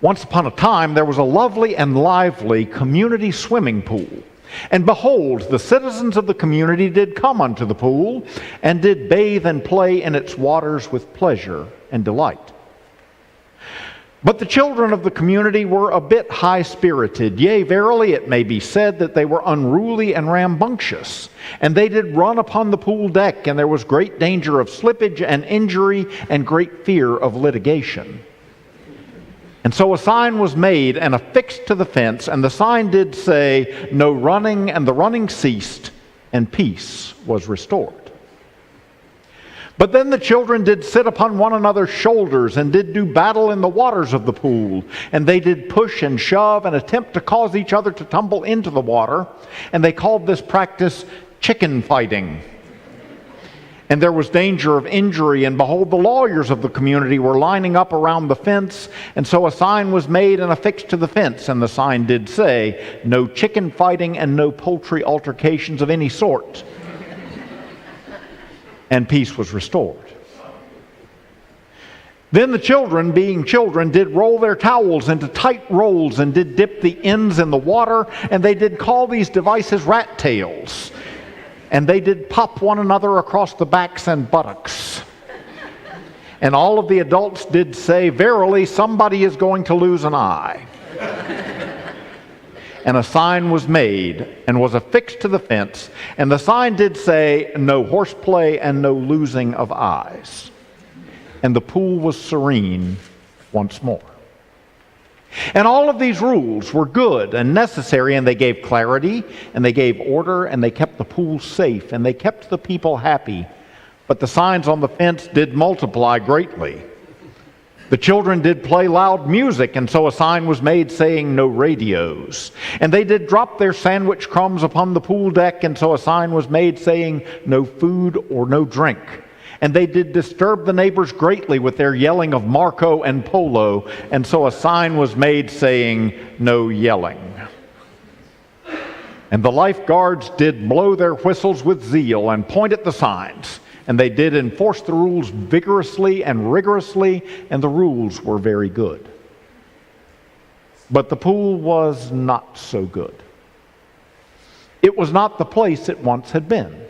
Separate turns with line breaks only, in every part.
Once upon a time, there was a lovely and lively community swimming pool. And behold, the citizens of the community did come unto the pool, and did bathe and play in its waters with pleasure and delight. But the children of the community were a bit high-spirited. Yea, verily, it may be said that they were unruly and rambunctious. And they did run upon the pool deck, and there was great danger of slippage and injury, and great fear of litigation. And so a sign was made and affixed to the fence, and the sign did say, No running, and the running ceased, and peace was restored. But then the children did sit upon one another's shoulders, and did do battle in the waters of the pool. And they did push and shove, and attempt to cause each other to tumble into the water. And they called this practice chicken fighting. And there was danger of injury, and behold, the lawyers of the community were lining up around the fence. And so a sign was made and affixed to the fence, and the sign did say, No chicken fighting and no poultry altercations of any sort. And peace was restored. Then the children, being children, did roll their towels into tight rolls, and did dip the ends in the water, and they did call these devices rat tails. And they did pop one another across the backs and buttocks. And all of the adults did say, Verily, somebody is going to lose an eye. And a sign was made, and was affixed to the fence, and the sign did say, No horseplay and no losing of eyes. And the pool was serene once more. And all of these rules were good and necessary, and they gave clarity, and they gave order, and they kept the pool safe, and they kept the people happy. But the signs on the fence did multiply greatly. The children did play loud music, and so a sign was made saying, No radios. And they did drop their sandwich crumbs upon the pool deck, and so a sign was made saying, No food or no drink. And they did disturb the neighbors greatly with their yelling of Marco and Polo, and so a sign was made saying, No yelling. And the lifeguards did blow their whistles with zeal and point at the signs. And they did enforce the rules vigorously and rigorously, and the rules were very good. But the pool was not so good. It was not the place it once had been.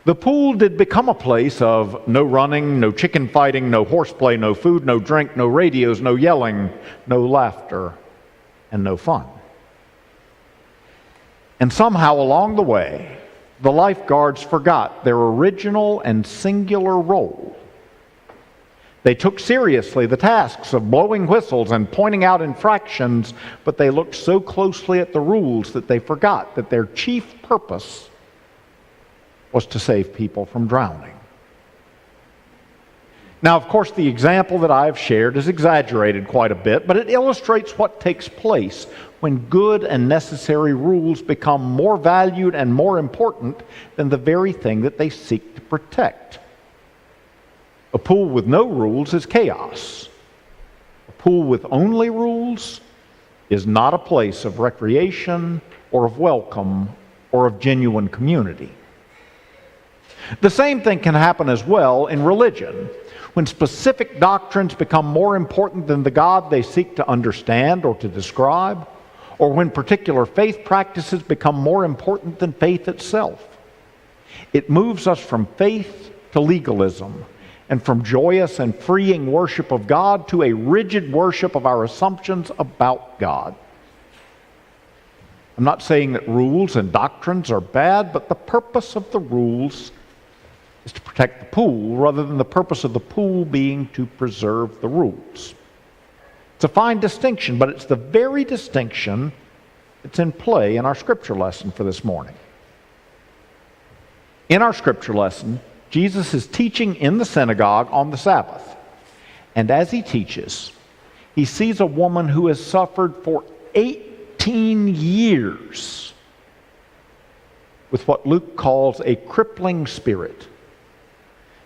The pool did become a place of no running, no chicken fighting, no horseplay, no food, no drink, no radios, no yelling, no laughter, and no fun. And somehow along the way, the lifeguards forgot their original and singular role. They took seriously the tasks of blowing whistles and pointing out infractions, but they looked so closely at the rules that they forgot that their chief purpose was to save people from drowning. Now, of course, the example that I've shared is exaggerated quite a bit, but it illustrates what takes place when good and necessary rules become more valued and more important than the very thing that they seek to protect. A pool with no rules is chaos. A pool with only rules is not a place of recreation or of welcome or of genuine community. The same thing can happen as well in religion. When specific doctrines become more important than the God they seek to understand or to describe, or when particular faith practices become more important than faith itself. It moves us from faith to legalism, and from joyous and freeing worship of God to a rigid worship of our assumptions about God. I'm not saying that rules and doctrines are bad, but the purpose of the rules is to protect the pool rather than the purpose of the pool being to preserve the rules. It's a fine distinction, but it's the very distinction that's in play in our scripture lesson for this morning. In our scripture lesson, Jesus is teaching in the synagogue on the Sabbath. And as he teaches, he sees a woman who has suffered for 18 years with what Luke calls a crippling spirit.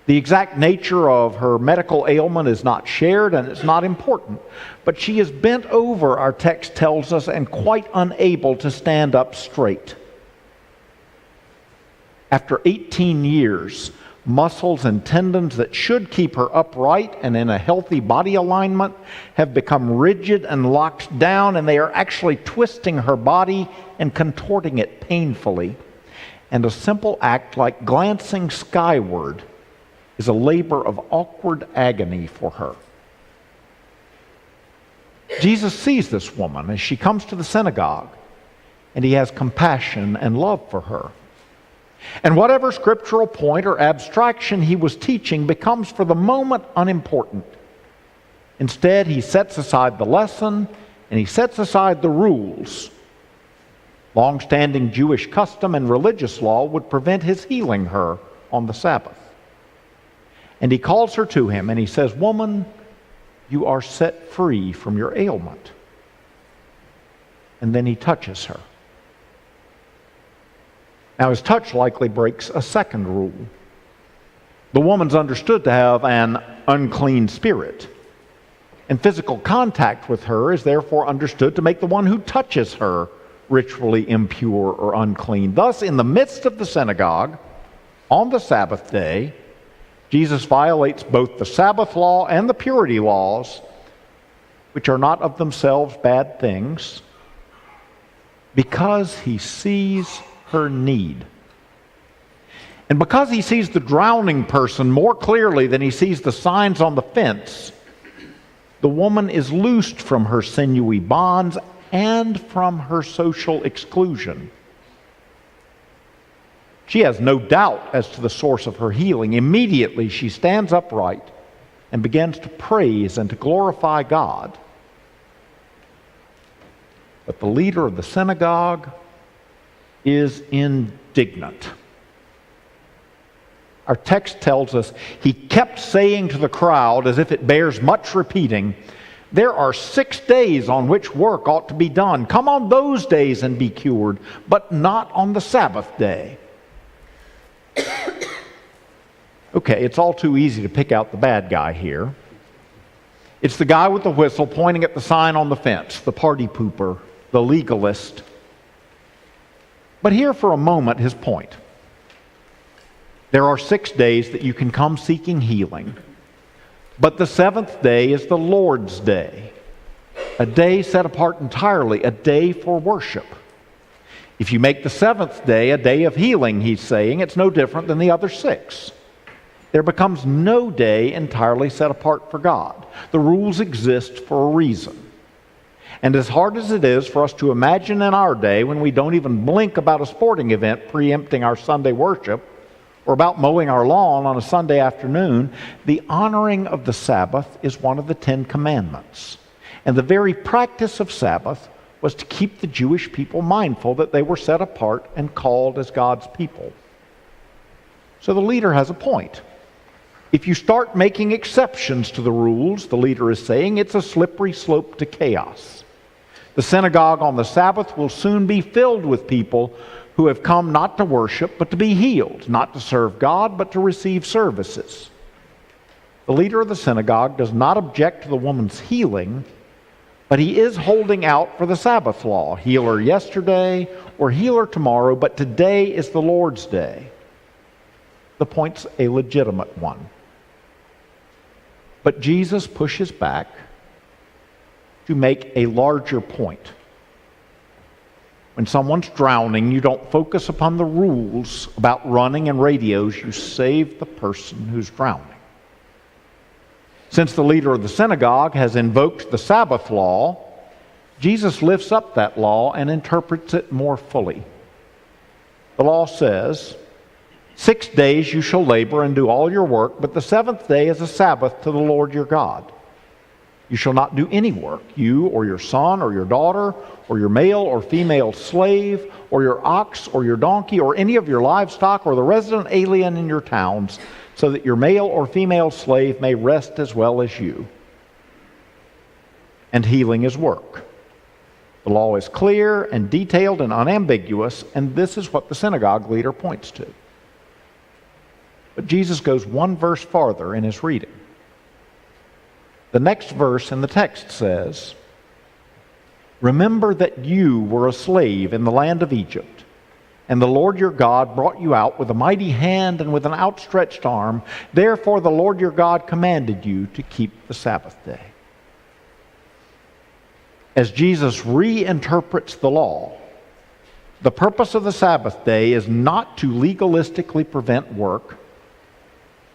The exact nature of her medical ailment is not shared, and it's not important. But she is bent over, our text tells us, and quite unable to stand up straight. After 18 years, Muscles and tendons that should keep her upright and in a healthy body alignment have become rigid and locked down, and they are actually twisting her body and contorting it painfully. And a simple act like glancing skyward is a labor of awkward agony for her. Jesus sees this woman as she comes to the synagogue, and he has compassion and love for her. And whatever scriptural point or abstraction he was teaching becomes for the moment unimportant. Instead, he sets aside the lesson and he sets aside the rules. Long-standing Jewish custom and religious law would prevent his healing her on the Sabbath. And he calls her to him and he says, "Woman, you are set free from your ailment." And then he touches her. Now, his touch likely breaks a second rule. The woman's understood to have an unclean spirit, and physical contact with her is therefore understood to make the one who touches her ritually impure or unclean. Thus, in the midst of the synagogue, on the Sabbath day, Jesus violates both the Sabbath law and the purity laws, which are not of themselves bad things, because he sees her need. And because he sees the drowning person more clearly than he sees the signs on the fence, the woman is loosed from her sinewy bonds and from her social exclusion. She has no doubt as to the source of her healing. Immediately she stands upright and begins to praise and to glorify God. But the leader of the synagogue is indignant. Our text tells us he kept saying to the crowd, as if it bears much repeating, "There are 6 days on which work ought to be done. Come on those days and be cured, but not on the Sabbath day." Okay, it's all too easy to pick out the bad guy here. It's the guy with the whistle pointing at the sign on the fence, the party pooper, the legalist. But hear for a moment his point. There are 6 days that you can come seeking healing, but the 7th day is the Lord's day, a day set apart entirely, a day for worship. If you make the 7th day a day of healing, he's saying, it's no different than the other 6. There becomes no day entirely set apart for God. The rules exist for a reason. And as hard as it is for us to imagine in our day, when we don't even blink about a sporting event preempting our Sunday worship, or about mowing our lawn on a Sunday afternoon, the honoring of the Sabbath is one of the 10 Commandments. And the very practice of Sabbath was to keep the Jewish people mindful that they were set apart and called as God's people. So the leader has a point. If you start making exceptions to the rules, the leader is saying, it's a slippery slope to chaos. The synagogue on the Sabbath will soon be filled with people who have come not to worship, but to be healed, not to serve God, but to receive services. The leader of the synagogue does not object to the woman's healing, but he is holding out for the Sabbath law. Heal her yesterday or heal her tomorrow, but today is the Lord's day. The point's a legitimate one. But Jesus pushes back to make a larger point. When someone's drowning, you don't focus upon the rules about running and radios. You save the person who's drowning. Since the leader of the synagogue has invoked the Sabbath law, Jesus lifts up that law and interprets it more fully. The law says, 6 days you shall labor and do all your work, but the 7th day is a Sabbath to the Lord your God. You shall not do any work, you or your son or your daughter or your male or female slave or your ox or your donkey or any of your livestock or the resident alien in your towns, so that your male or female slave may rest as well as you. And healing is work. The law is clear and detailed and unambiguous, and this is what the synagogue leader points to. But Jesus goes one verse farther in his reading. The next verse in the text says, "Remember that you were a slave in the land of Egypt, And the Lord your God brought you out with a mighty hand and with an outstretched arm. Therefore the Lord your God commanded you to keep the Sabbath day. As Jesus reinterprets the law, the purpose of the Sabbath day is not to legalistically prevent work.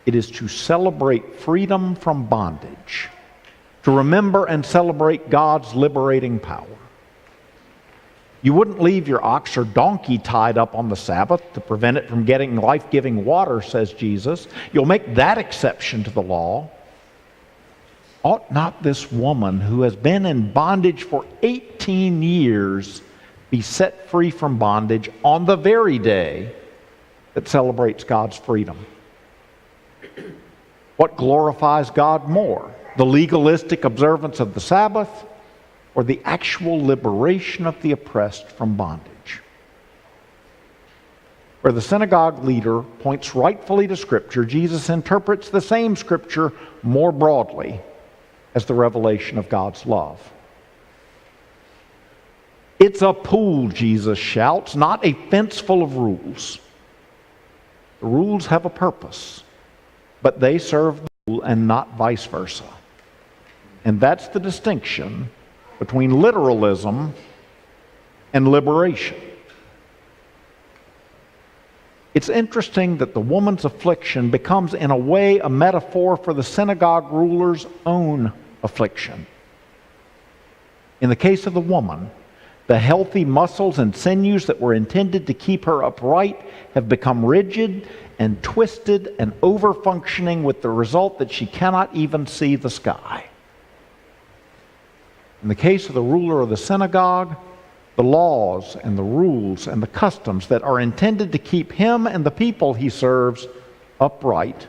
It is to celebrate freedom from bondage, to remember and celebrate God's liberating power. You wouldn't leave your ox or donkey tied up on the Sabbath to prevent it from getting life-giving water, says Jesus. You'll make that exception to the law. Ought not this woman who has been in bondage for 18 years be set free from bondage on the very day that celebrates God's freedom? What glorifies God more, the legalistic observance of the Sabbath or the actual liberation of the oppressed from bondage? Where the synagogue leader points rightfully to Scripture, Jesus interprets the same Scripture more broadly as the revelation of God's love. It's a pool, Jesus shouts, not a fence full of rules. The rules have a purpose, but they serve the pool and not vice versa. And that's the distinction between literalism and liberation. It's interesting that the woman's affliction becomes, in a way, a metaphor for the synagogue ruler's own affliction. In the case of the woman, the healthy muscles and sinews that were intended to keep her upright have become rigid and twisted and over-functioning, with the result that she cannot even see the sky. In the case of the ruler of the synagogue, the laws and the rules and the customs that are intended to keep him and the people he serves upright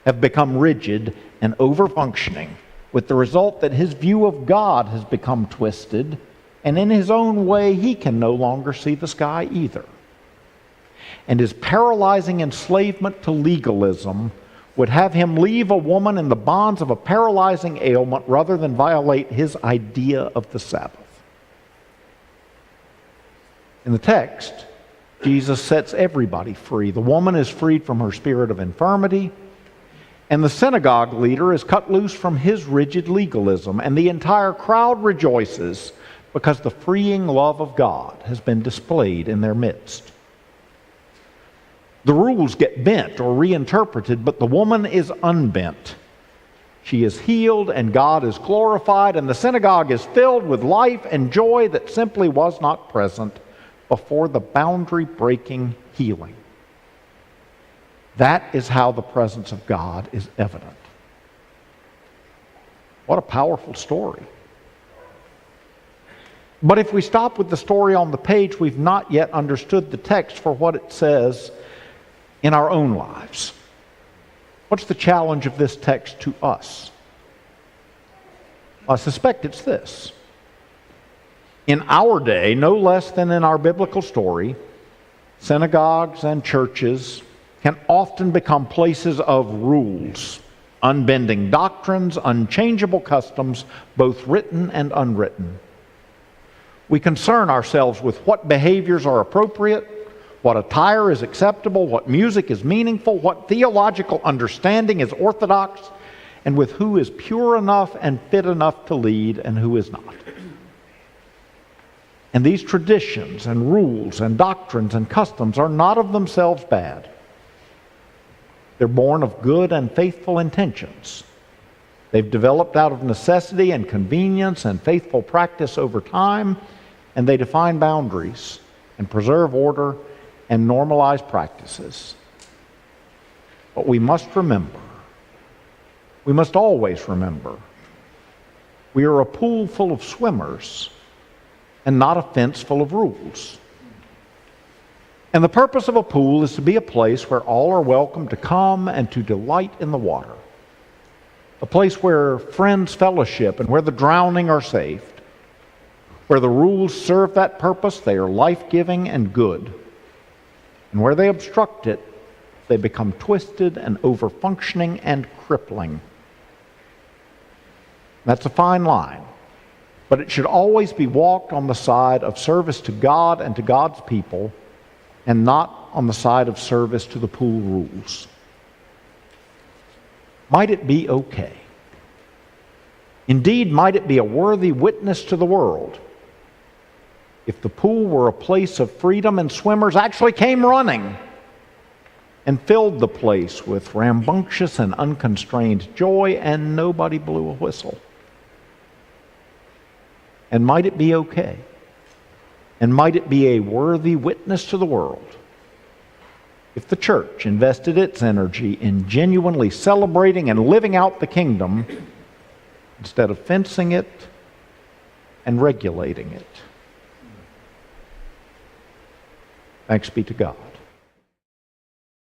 have become rigid and over-functioning, with the result that his view of God has become twisted, and in his own way he can no longer see the sky either. And his paralyzing enslavement to legalism would have him leave a woman in the bonds of a paralyzing ailment rather than violate his idea of the Sabbath. In the text, Jesus sets everybody free. The woman is freed from her spirit of infirmity, and the synagogue leader is cut loose from his rigid legalism, and the entire crowd rejoices because the freeing love of God has been displayed in their midst. The rules get bent or reinterpreted, but the woman is unbent. She is healed and God is glorified, and the synagogue is filled with life and joy that simply was not present before the boundary-breaking healing. That is how the presence of God is evident. What a powerful story. But if we stop with the story on the page, we've not yet understood the text for what it says in our own lives. What's the challenge of this text to us? I suspect it's this. In our day, no less than in our biblical story, synagogues and churches can often become places of rules, unbending doctrines, unchangeable customs, both written and unwritten. We concern ourselves with what behaviors are appropriate, what attire is acceptable, what music is meaningful, what theological understanding is orthodox, and with who is pure enough and fit enough to lead and who is not. And these traditions and rules and doctrines and customs are not of themselves bad. They're born of good and faithful intentions. They've developed out of necessity and convenience and faithful practice over time, and they define boundaries and preserve order and normalize practices. But we must remember, we must always remember, we are a pool full of swimmers and not a fence full of rules. And the purpose of a pool is to be a place where all are welcome to come and to delight in the water. A place where friends fellowship and where the drowning are saved. Where the rules serve that purpose, they are life-giving and good. And where they obstruct it, they become twisted and over-functioning and crippling. That's a fine line. But it should always be walked on the side of service to God and to God's people, and not on the side of service to the pool rules. Might it be okay? Indeed, might it be a worthy witness to the world if the pool were a place of freedom and swimmers actually came running and filled the place with rambunctious and unconstrained joy, and nobody blew a whistle? And might it be okay? And might it be a worthy witness to the world if the church invested its energy in genuinely celebrating and living out the kingdom instead of fencing it and regulating it? Thanks be to God.